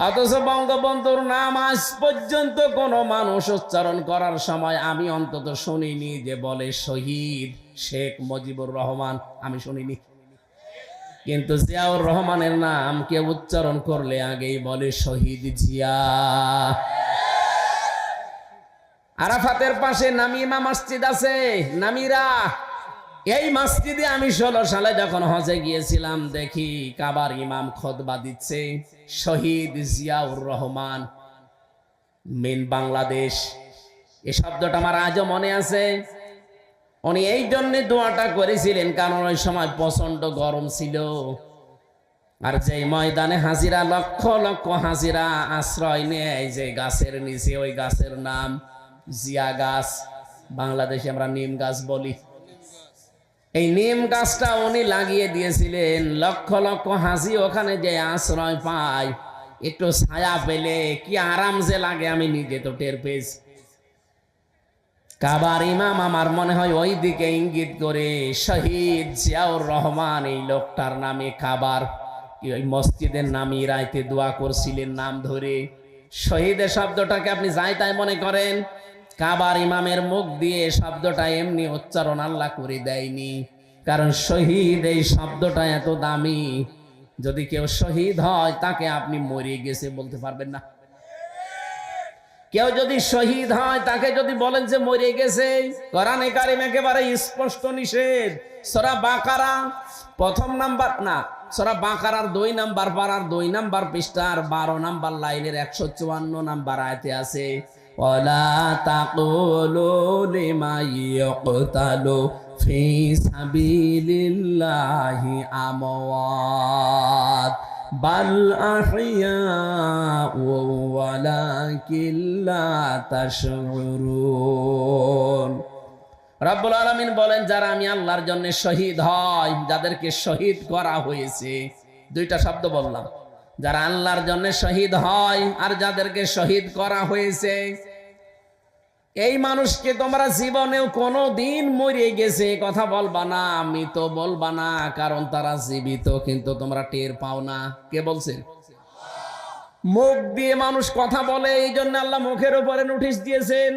অথচ বঙ্গবন্ধুর নাম আজ পর্যন্ত কোন মানুষ উচ্চারণ করার সময় আমি অন্তত শুনিনি যে বলে শহীদ শেখ মুজিবুর রহমান, আমি শুনিনি। কিন্তু জিয়াউর রহমানের নাম কেউ উচ্চারণ করলে আগেই বলে শহীদ জিয়া। আরাফাতের পাশে নামিমা মসজিদ আছে, নামিরা। এই মসজিদে আমি 16 সালে যখন হজে গিয়েছিলাম দেখি কাবার ইমাম খুতবা দিচ্ছে শহীদ জিয়াউর রহমান মিন বাংলাদেশ। এই শব্দটা আমার আজও মনে আছে। উনি এই জন্য দোয়াটা করেছিলেন কারণ ওই সময় প্রচন্ড গরম ছিল, আর যে ময়দানে হাজিরা লক্ষ লক্ষ হাজিরা আশ্রয় নেয় যে গাছের নিচে, ওই গাছের নাম জিয়া গাছ, বাংলাদেশে আমরা নিম গাছ বলি। এই নিম গাছটা উনি লাগিয়ে দিয়েছিলেন। লক্ষ লক্ষ হাজি ওখানে যে আশ্রয় পায়, একটু ছায়া পেলে কি আরাম যে লাগে আমি নিজে তো টের পেয়েছি। কাবার ইমাম আমার মনে হয় ওই দিকে ইঙ্গিত করে শহীদ জিয়াউর রহমান এই লোকটার নামে কাবার ওই মসজিদের নামে রাইতে দোয়া করছিলেন নাম ধরে। শহীদের শব্দটাকে আপনি যাই তাই মনে করেন, কাবার ইমামের মুখ দিয়ে শব্দটা এমনি উচ্চারণ আল্লাহ করে দেয়নি, কারণ শহীদ এই শব্দটা এত দামি। যদি কেউ শহীদ হয় তাকে আপনি মরে গেছে বলতে পারবেন না। কেউ যদি শহীদ হয় তাকে যদি বলেন যে মরে গেছে, কোরআনে কারিম একেবারে স্পষ্ট নিষেধ। সূরা বাকারা প্রথম নাম্বার না, সূরা বাকারার 2 নাম্বার পারার 2 নাম্বার পৃষ্ঠার 12 নাম্বার লাইনের 154 নাম্বার আয়াতে আছে, ওয়ালা তাকুলু লিমান ইয়াকতালু ফি সাবিলিল্লাহি আমওয়াত বাল আহইয়াউ ওয়ালাকিন লা তাশউরুন। রব্বুল আলামিন বলেন যারা আমি আল্লাহর জন্য শহীদ হয়, যাদেরকে শহীদ করা হয়েছে, দুইটা শব্দ বললাম, যারা আল্লাহর জন্য শহীদ হয় আর যাদেরকে শহীদ করা হয়েছে, এই মানুষকে তোমরা জীবনেও কোনোদিন মরে গেছে কথা বলবা না, মৃত বলবা না, কারণ তারা জীবিত কিন্তু তোমরা টের পাও না। কে বলছেন? মুখ দিয়ে মানুষ কথা বলে, এই জন্য আল্লাহ মুখের উপরে নোটিশ দিয়েছেন।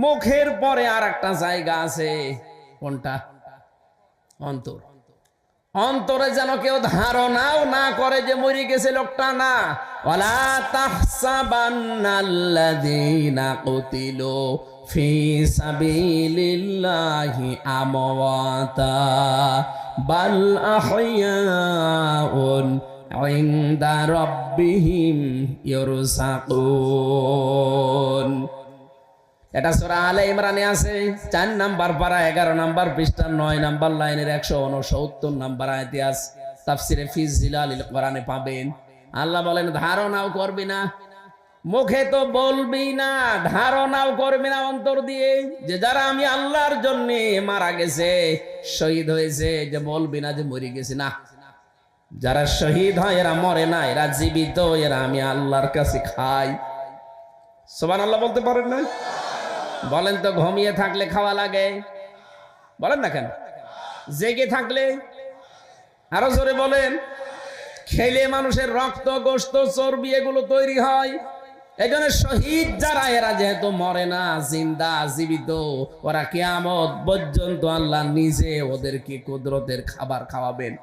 মুখের পরে আর একটা জায়গা আছে, কোনটা? অন্তর। অন্তরে যেন কেউ ধারণাও না করে যে মরে গেছে লোকটা। না, ওয়ালা তাহসাবান্নাল্লাযীনা কুতিলু ফি সাবিলিল্লাহি আমওয়াতা বাল আহইয়াউন ইনদা রাব্বিহিম ইরসাকুন। এটা সূরা আলে ইমরানে আছে, 4 নাম্বার পারা 11 নাম্বার পৃষ্ঠা 9 নাম্বার লাইনের 169 নাম্বার আয়াতে আছে। তাফসিরে ফি জিলালিল কোরআনে পাবেন। আল্লাহ বলেন ধারণাও করবি না, মুখে তো বলবি না, ধারণাও করবি না অন্তর দিয়ে যে যারা আমি আল্লাহর জন্য মারা গেছে, শহীদ হয়েছে, যে বলবি না যে মরে গেছে। না, যারা শহীদ হয় এরা মরে না, এরা জীবিত, এরা আমি আল্লাহর কাছে খাই। সুবহানাল্লাহ বলতে পারেন না? বলেন তো ঘুমিয়ে থাকলে খাওয়া লাগে? বলেন না কেন? জেগে থাকলে? আরো জোরে বলেন। খেলে মানুষের রক্ত, গোশত, চর্বি এগুলো তৈরি হয়। এই জন্য শহীদ যারা, এরা যেহেতু মরে না, জিন্দা, জীবিত, ওরা কিয়ামত পর্যন্ত আল্লাহ নিজে ওদেরকে কুদরতের খাবার খাওয়াবেন।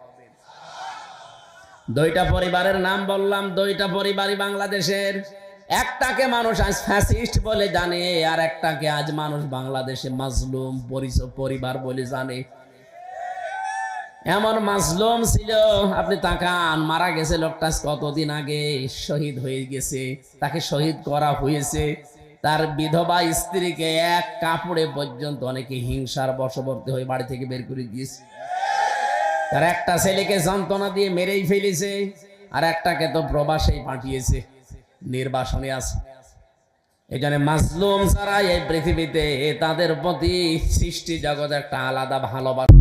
2টা পরিবারের নাম বললাম, 2টা পরিবারই বাংলাদেশের। একটাকে মানুষ আজ ফ্যাসিস্ট বলে জানে, আর একটাকে আজ মানুষ বাংলাদেশে মাজলুম পরিবার বলে জানে। এমন মাজলুম ছিল, আপনি তাকান, মারা গেছে লোকটা কতদিন আগে, শহীদ হয়ে গেছে, তাকে শহীদ করা হয়েছে। তার বিধবা স্ত্রীকে এক কাপড়ে পর্যন্ত অনেকে হিংসার বশবর্তী হয়ে বাড়ি থেকে বের করে দিয়েছে। তার একটা ছেলেকে যন্ত্রণা দিয়ে মেরেই ফেলেছে, আর একটাকে তো প্রবাসেই পাঠিয়েছে, নির্বাসনে আছে। এই জন্য মাজলুম যারা এই পৃথিবীতে, তাদের প্রতি সৃষ্টি জগৎ একটা আলাদা ভালোবাসা।